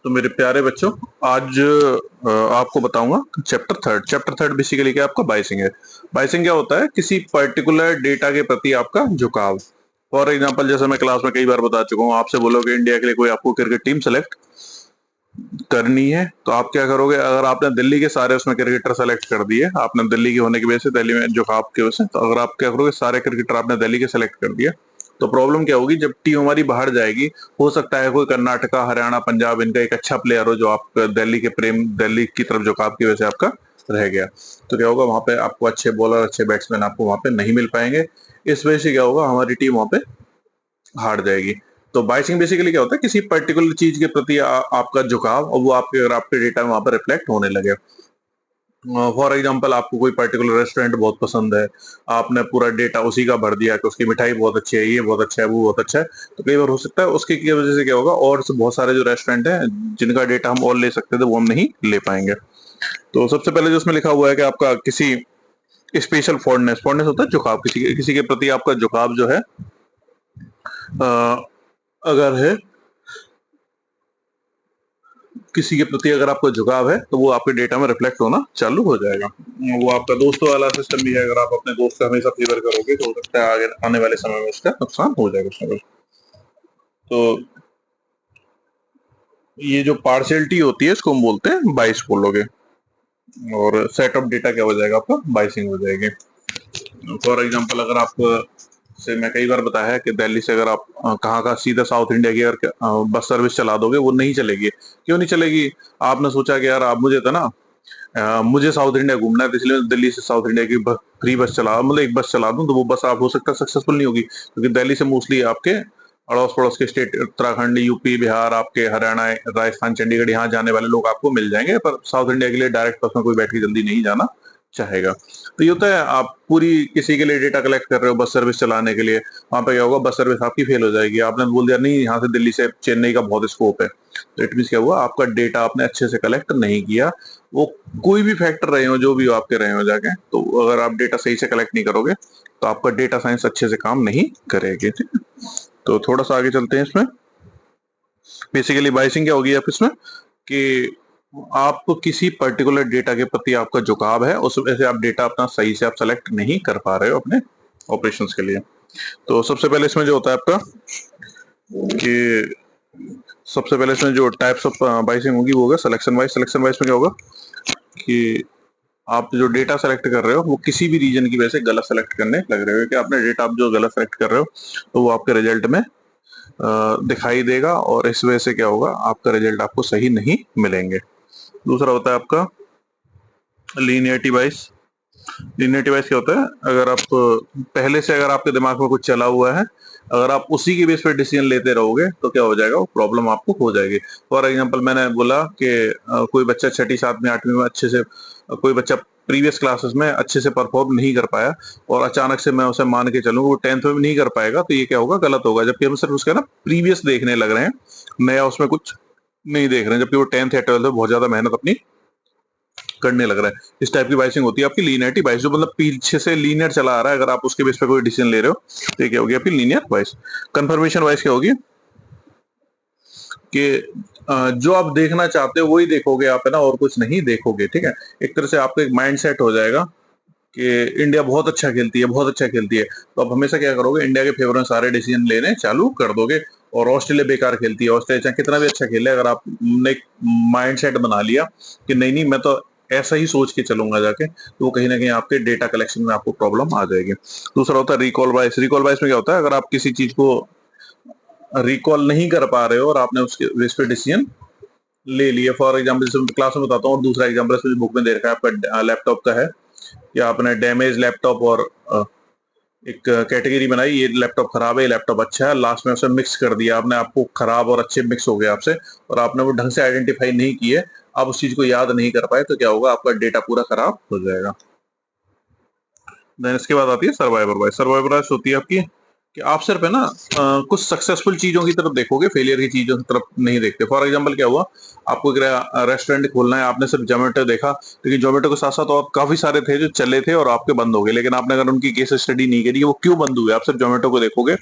तो मेरे प्यारे बच्चों, आज आपको बताऊंगा चैप्टर थर्ड बेसिकली क्या आपका बाइसिंग है। बाइसिंग क्या होता है? किसी पर्टिकुलर डेटा के प्रति आपका झुकाव। फॉर एग्जांपल, जैसे मैं क्लास में कई बार बता चुका हूँ, आपसे बोलोगे इंडिया के लिए कोई आपको क्रिकेट टीम सेलेक्ट करनी है, तो आप क्या करोगे? अगर आपने दिल्ली के सारे उसमें क्रिकेटर सेलेक्ट कर दिए, आपने दिल्ली के होने की वजह से, दिल्ली में झुकाव की वजह से, तो अगर आप क्या करोगे, सारे क्रिकेटर आपने दिल्ली के सेलेक्ट कर दिया, तो प्रॉब्लम क्या होगी? जब टीम हमारी बाहर जाएगी, हो सकता है कोई कर्नाटका, हरियाणा, पंजाब इनका एक अच्छा प्लेयर हो जो आप दिल्ली की तरफ झुकाव की वजह से आपका रह गया, तो क्या होगा? वहां पे आपको अच्छे बॉलर, अच्छे बैट्समैन आपको वहां पे नहीं मिल पाएंगे। इस वजह से क्या होगा? हमारी टीम वहां पे हार जाएगी। तो बाइसिंग बेसिकली क्या होता है? किसी पर्टिकुलर चीज के प्रति आपका झुकाव, और वो आपके, अगर आपके डेटा में वहां पर रिफ्लेक्ट होने लगे। फॉर एग्जाम्पल, आपको कोई पर्टिकुलर रेस्टोरेंट बहुत पसंद है, आपने पूरा डेटा उसी का भर दिया कि उसकी मिठाई बहुत अच्छी है, ये बहुत अच्छा है, वो बहुत अच्छा है। तो कई बार हो सकता है उसकी की वजह से क्या होगा, और से बहुत सारे जो रेस्टोरेंट हैं जिनका डेटा हम और ले सकते थे, वो हम नहीं ले पाएंगे। तो सबसे पहले जो उसमें लिखा हुआ है कि आपका किसी स्पेशल फॉन्डनेस, फॉन्डनेस होता है झुकाव, किसी के प्रति आपका झुकाव जो है, अगर है, किसी के प्रति अगर आपको झुकाव है, तो वो आपके डेटा में रिफ्लेक्ट होना चालू हो जाएगा। वो आपका दोस्तों वाला सिस्टम भी है। अगर आप अपने दोस्त का हमेशा फेवर करोगे, तो हो सकता है आगे आने वाले समय में उसका नुकसान हो जाएगा उसमें। तो ये जो पार्शियलिटी होती है, इसको हम बोलते हैं बाइस बोलोगे, और सेट ऑफ डेटा क्या हो जाएगा? आपका बाइसिंग हो जाएगी। फॉर एग्जाम्पल, अगर आप से मैं कई बार बताया है कि दिल्ली से अगर आप कहाँ का सीधा साउथ इंडिया की अगर बस सर्विस चला दोगे, वो नहीं चलेगी। क्यों नहीं चलेगी? आपने सोचा कि यार, आप, मुझे था ना, मुझे साउथ इंडिया घूमना है, तो इसलिए दिल्ली से साउथ इंडिया की फ्री बस चला, मतलब एक बस चला दूं, तो वो बस आप, हो सकता है सक्सेसफुल नहीं होगी, क्योंकि दिल्ली से मोस्टली आपके अड़ोस पड़ोस के स्टेट, उत्तराखंड, यूपी, बिहार, आपके हरियाणा, राजस्थान, चंडीगढ़, यहाँ जाने वाले लोग आपको मिल जाएंगे, पर साउथ इंडिया के लिए डायरेक्ट बस में कोई बैठ के जल्दी नहीं जाना चाहेगा। तो ये होता है, आप पूरी किसी के लिए डेटा कलेक्ट कर रहे हो बस सर्विस चलाने के लिए, वहां पे क्या होगा? बस सर्विस आपकी फेल हो जाएगी। आपने बोल दिया नहीं, यहाँ से दिल्ली से चेन्नई का बहुत स्कोप है, तो इट मीन क्या हुआ? आपका डेटा आपने अच्छे से कलेक्ट नहीं किया। वो कोई भी फैक्टर रहे हो, जो भी हो आपके रहे हो जाके, तो अगर आप डेटा सही से कलेक्ट नहीं करोगे, तो आपका डेटा साइंस अच्छे से काम नहीं करेगी। ठीक है, तो थोड़ा सा आगे चलते हैं इसमें। बेसिकली बाइसिंग क्या होगी आप इसमें, कि आप किसी पर्टिकुलर डेटा के प्रति आपका झुकाव है, उस वजह से आप डेटा अपना सही से आप सेलेक्ट नहीं कर पा रहे हो अपने ऑपरेशंस के लिए। तो सबसे पहले इसमें जो होता है आपका, कि सबसे पहले इसमें जो टाइप्स ऑफ बाइसिंग होगी, वो होगा सिलेक्शन वाइज। सिलेक्शन वाइज में क्या होगा कि आप जो डेटा सेलेक्ट कर रहे हो, वो किसी भी रीजन की वजह से गलत सेलेक्ट करने लग रहे हो, कि आपने डेटा आप जो गलत सेलेक्ट कर रहे हो, तो वो आपके रिजल्ट में दिखाई देगा, और इस वजह से क्या होगा? आपका रिजल्ट आपको सही नहीं मिलेंगे। दूसरा होता है आपका लीनियरिटी वाइज। लीनियरिटी वाइज क्या होता है? अगर आप पहले से, अगर आपके दिमाग में कुछ चला हुआ है, अगर आप उसी के बेस पे डिसीजन लेते रहोगे, तो क्या हो जाएगा? वो प्रॉब्लम आपको हो जाएगी। फॉर एग्जांपल, मैंने बोला कि कोई बच्चा छठी, सातवीं, आठवीं में अच्छे से, कोई बच्चा प्रीवियस क्लासेस में अच्छे से परफॉर्म नहीं कर पाया, और अचानक से मैं उसे मान के चलूं वो 10th में भी नहीं कर पाएगा, तो ये क्या होगा? गलत होगा। जबकि हम सिर्फ उसका ना प्रीवियस देखने लग रहे हैं, नया उसमें कुछ नहीं देख रहे हैं, जबकि वो 10th या 12th में बहुत ज्यादा मेहनत अपनी करने लग रहा है। इस टाइप की बाइसिंग होती है आपकी लीनियरिटी बाइस, जो मतलब पीछे से लीनियर चला आ रहा है, अगर आप उसके बेस पे कोई डिसीजन ले रहे हो, तो ये क्या होगी आपकी लीनियर बाइस। कंफर्मेशन वाइज क्या होगी कि जो आप देखना चाहते हो वही देखोगे आप, है ना, और कुछ नहीं देखोगे। ठीक है, एक तरह से आपका एक माइंड सेट हो जाएगा कि इंडिया बहुत अच्छा खेलती है, बहुत अच्छा खेलती है, तो आप हमेशा क्या करोगे? इंडिया के फेवर में सारे डिसीजन लेने चालू कर दोगे। और ऑस्ट्रेलिया बेकार खेलती है, ऑस्ट्रेलिया चाहे कितना भी अच्छा खेले, अगर आपने एक माइंड सेट बना लिया कि नहीं नहीं, मैं तो ऐसा ही सोच के चलूंगा जाके, तो वो कहीं ना कहीं आपके डेटा कलेक्शन में आपको प्रॉब्लम आ जाएगी। दूसरा होता है रिकॉल बायस। रिकॉल बायस में क्या होता है? अगर आप किसी चीज को रिकॉल नहीं कर पा रहे हो, और आपने उसके बेस पे डिसीजन ले लिए, फॉर एग्जाम्पल जैसे क्लास में बताता हूँ, और दूसरा एग्जाम्पल बुक में दे रखा है आपका लैपटॉप का है, या आपने डैमेज लैपटॉप और एक कैटेगरी बनाई, ये लैपटॉप खराब है, ये लैपटॉप अच्छा है, लास्ट में उसे मिक्स कर दिया आपने, आपको खराब और अच्छे मिक्स हो गए आपसे, और आपने वो ढंग से आइडेंटिफाई नहीं किए, आप उस चीज को याद नहीं कर पाए, तो क्या होगा? आपका डेटा पूरा खराब हो जाएगा। देन इसके बाद आती है सर्वाइवर वाइज। सर्वाइवर वाइज होती है आपकी कि आप सिर्फ, है ना, कुछ सक्सेसफुल चीजों की तरफ देखोगे, फेलियर की चीजों की तरफ नहीं देखते। फॉर एग्जांपल क्या हुआ? आपको एक रेस्टोरेंट खोलना है, आपने सिर्फ जोमेटो देखा, लेकिन जोमेटो के साथ साथ और काफी सारे थे जो चले थे और आपके बंद हो गए, लेकिन आपने अगर उनकी केस स्टडी नहीं करी वो क्यों बंद हुए, आप सिर्फ जोमेटो को देखोगे,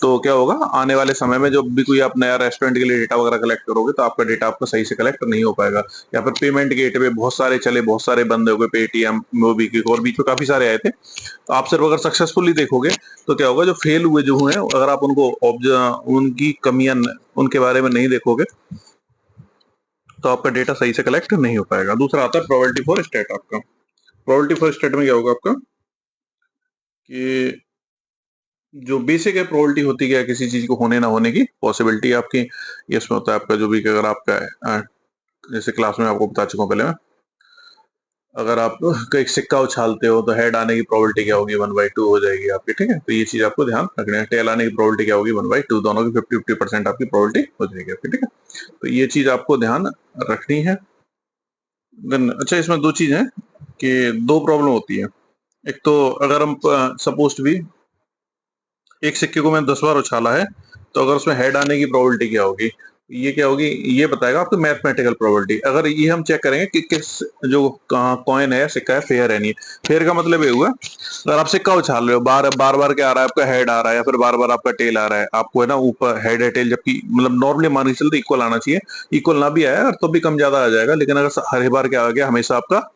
तो क्या होगा, आने वाले समय में जब भी कोई आप नया रेस्टोरेंट के लिए डेटा वगैरह कलेक्ट करोगे तो आपका डेटा आपका सही से कलेक्ट नहीं हो पाएगा। या फिर पेमेंट गेटवे बहुत सारे चले, बहुत सारे बंद हो गए, पेटीएम, मोबीक्विक और बीच में काफी सारे आए थे। तो आप सिर्फ अगर सक्सेसफुली देखोगे तो क्या होगा, जो फेल हुए जो हुए अगर आप उनको उनकी कमियां उनके बारे में नहीं देखोगे तो आपका डेटा सही से कलेक्ट नहीं हो पाएगा। दूसरा आता है प्रोबेबिलिटी फॉर स्टेट। आपका प्रोबेबिलिटी फॉर स्टेट में क्या होगा आपका कि जो बेसिक है प्रोबेबिलिटी होती है किसी चीज को होने ना होने की, पॉसिबिलिटी आपकी ये इसमें होता है आपका जो भी, अगर आपका जैसे क्लास में आपको बता चुका हूं पहले मैं, अगर आप एक सिक्का उछालते हो तो हेड आने की प्रोबेबिलिटी क्या होगी, 1/2 हो जाएगी आपकी, ठीक है। तो ये चीज आपको ध्यान रखनी है। टेल आने की प्रोबेबिलिटी क्या होगी, 1/2, दोनों की 50-50% आपकी प्रोबेबिलिटी हो जाएगी आपकी, ठीक है। तो ये चीज आपको ध्यान रखनी है। देन अच्छा, इसमें दो चीज है कि दो प्रॉब्लम होती है। एक तो अगर हम सपोज भी एक सिक्के को मैंने 10 बार उछाला है तो अगर उसमें हेड आने की प्रोबेबिलिटी क्या होगी, ये क्या होगी, ये बताएगा आपको मैथमेटिकल प्रोबेबिलिटी। अगर ये हम चेक करेंगे कि किस जो कॉइन है, सिक्का है, फेयर है नहीं है। फेयर का मतलब ये हुआ, अगर आप सिक्का उछाल रहे हो, बार बार बार क्या आ रहा है आपका, हेड आ रहा है या फिर बार बार आपका टेल आ रहा है, आपको है ना ऊपर हेड है टेल, जबकि मतलब नॉर्मली मान के चलते इक्वल आना चाहिए। इक्वल ना भी आया तो भी कम ज्यादा आ जाएगा, लेकिन अगर हर बार क्या आ गया, हमेशा आपका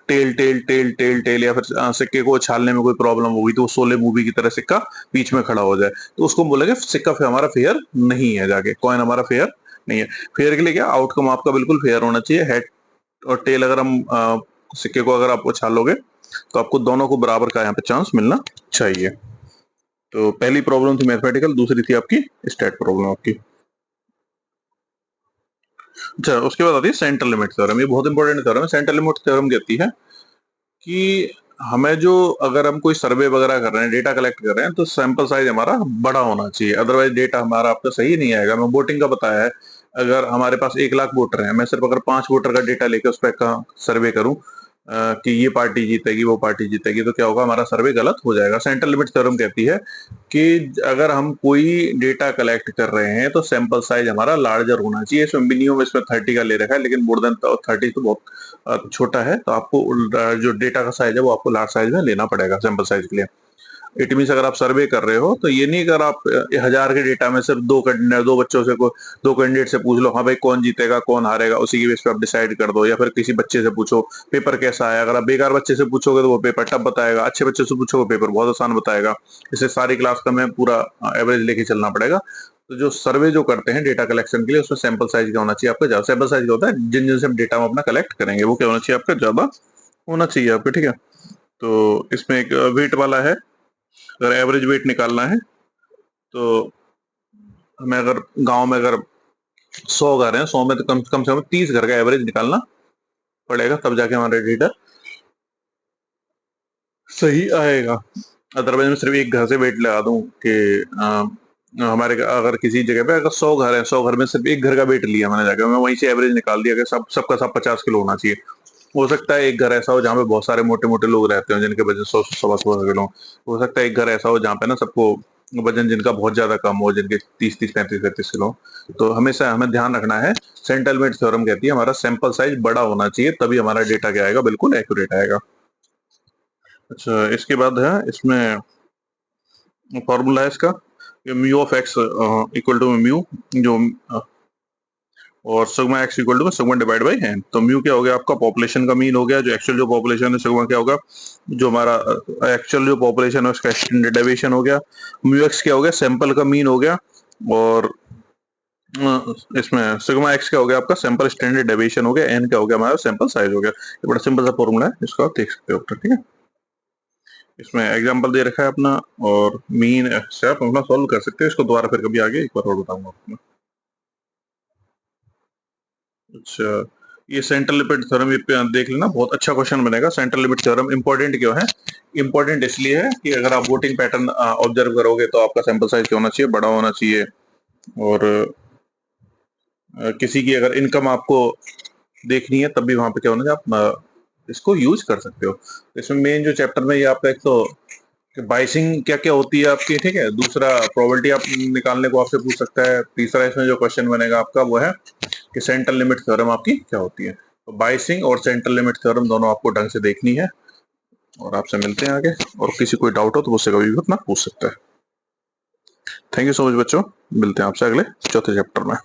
tail tail tail tail tail, या फिर सिक्के को उछालने में कोई प्रॉब्लम होगी तो शोले मूवी की तरह सिक्का बीच में खड़ा हो जाए, तो उसको बोलेंगे सिक्का फिर हमारा फेयर नहीं है, जाके कॉइन हमारा फेयर नहीं है। फेयर के लिए क्या आउटकम आपका बिल्कुल फेयर होना चाहिए। हेड और टेल अगर हम सिक्के को अगर आप उछालोगे तो आपको दोनों को बराबर का यहाँ पे चांस मिलना चाहिए। तो पहली प्रॉब्लम थी मैथमेटिकल, दूसरी थी आपकी स्टैट प्रॉब्लम आपकी। अच्छा, उसके बाद आती है सेंट्रल लिमिट थ्योरम। ये बहुत इंपॉर्टेंट थ्योरम है। सेंट्रल लिमिट थ्योरम कहती है कि हमें जो, अगर हम कोई सर्वे वगैरह कर रहे हैं, डेटा कलेक्ट कर रहे हैं, तो सैंपल साइज हमारा बड़ा होना चाहिए, अदरवाइज डेटा हमारा आपका सही नहीं आएगा। मैं वोटिंग का बताया है, अगर हमारे पास 1 लाख वोटर हैं, मैं सिर्फ अगर 5 वोटर का डेटा लेकर उस पर सर्वे करूं कि ये पार्टी जीतेगी वो पार्टी जीतेगी, तो क्या होगा, हमारा सर्वे गलत हो जाएगा। सेंट्रल लिमिट थ्योरम कहती है कि अगर हम कोई डेटा कलेक्ट कर रहे हैं तो सैंपल साइज हमारा लार्जर होना चाहिए। इसमें मिनिमम इसमें 30 का ले रखा है, लेकिन मोर देन 30 तो बहुत छोटा है, तो आपको जो डेटा का साइज है वो आपको लार्ज साइज में लेना पड़ेगा सैंपल साइज के लिए। इट मीन अगर आप सर्वे कर रहे हो तो ये नहीं, अगर आप 1000 के डेटा में सिर्फ दो बच्चों से दो कैंडिडेट से पूछ लो, हाँ भाई कौन जीतेगा कौन हारेगा, उसी की बेस पे आप डिसाइड कर दो। या फिर किसी बच्चे से पूछो पेपर कैसा है, अगर आप बेकार बच्चे से पूछोगे तो वो पेपर टफ बताएगा, अच्छे बच्चे से पूछोगे पेपर बहुत आसान बताएगा। इसे सारी क्लास का में पूरा एवरेज लेके चलना पड़ेगा। तो जो सर्वे जो करते हैं डेटा कलेक्शन के लिए, उसमें सैंपल साइज क्या होना चाहिए आपका, ज्यादा सैंपल साइज होता है जिन जिन से डेटा हम अपना कलेक्ट करेंगे वो क्या होना चाहिए आपका, ज्यादा होना चाहिए आपका, ठीक है। तो इसमें एक वेट वाला है, अगर एवरेज वेट निकालना है तो हमें, अगर गांव में अगर 100 घर हैं, 100 में तो कम से कम 30 घर का एवरेज निकालना पड़ेगा, तब जाके हमारा डेटा सही आएगा। अदरवाइज मैं सिर्फ एक घर से वेट लगा दूं कि हमारे अगर किसी जगह पे अगर 100 घर है, 100 घर में सिर्फ एक घर का वेट लिया मैंने, जाकर मैं वहीं से एवरेज निकाल दिया कि सबका सब 50 किलो होना चाहिए। हो सकता है एक घर ऐसा हो जहाँ पे बहुत सारे मोटे मोटे लोग रहते हो जिनके वजन 100-125 किलो। हो सकता है एक घर ऐसा हो जहाँ पे ना सबको वजन जिनका बहुत ज्यादा कम हो, जिनके 30-30, 35-35 किलो। तो हमेशा हमें ध्यान रखना है, सेंट्रल लिमिट थ्योरम कहती है हमारा सैंपल साइज बड़ा होना चाहिए, तभी हमारा डेटा क्या आएगा, बिल्कुल एक्यूरेट आएगा। अच्छा, इसके बाद है इसमें फॉर्मूला है इसका, mu of x equal to mu जो और sigma x equal to sigma divide by n. तो म्यू क्या हो गया आपका, पॉपुलेशन का मीन हो गया, जो एक्चुअल जो पॉपुलेशन है। सिग्मा क्या होगा, जो हमारा एक्चुअल जो पॉपुलेशन है उसका स्टैंडर्ड डेविएशन हो गया। म्यू एक्स क्या हो गया, सैंपल का मीन हो गया। और इसमें सिग्मा एक्स क्या हो गया आपका, सैंपल स्टैंडर्ड डेविएशन हो गया। एन क्या हो गया हमारा, सैंपल साइज हो गया। ये बड़ा सिंपल सा फॉर्मूला है, इसको आप देख सकते हो, ठीक है। इसमें एग्जांपल दे रखा है अपना, और मीन से आप अपना सॉल्व कर सकते हो इसको। दोबारा फिर कभी आगे एक बार और बताऊंगा आपको। अच्छा, ये सेंट्रल लिमिट थ्योरम ये देख लेना, बहुत अच्छा क्वेश्चन बनेगा। सेंट्रल लिमिट थ्योरम इंपॉर्टेंट क्यों है, इंपॉर्टेंट इसलिए है कि अगर आप वोटिंग पैटर्न ऑब्जर्व करोगे तो आपका सैंपल साइज क्या होना चाहिए, बड़ा होना चाहिए। और किसी की अगर इनकम आपको देखनी है तब भी वहां पे क्या होना चाहिए, आप इसको यूज कर सकते हो। इसमें मेन जो चैप्टर में ये आपका, एक तो कि बाइसिंग क्या क्या होती है आपकी, ठीक है। दूसरा प्रोबेबिलिटी आप निकालने को आपसे पूछ सकता है। तीसरा इसमें जो क्वेश्चन बनेगा आपका वो है कि सेंट्रल लिमिट थ्योरम आपकी क्या होती है। तो बाइसिंग और सेंट्रल लिमिट थ्योरम दोनों आपको ढंग से देखनी है। और आपसे मिलते हैं आगे, और किसी कोई डाउट हो तो मुझसे कभी भी अपना पूछ सकता है। थैंक यू सो मच बच्चों, मिलते हैं आपसे अगले चौथे चैप्टर में।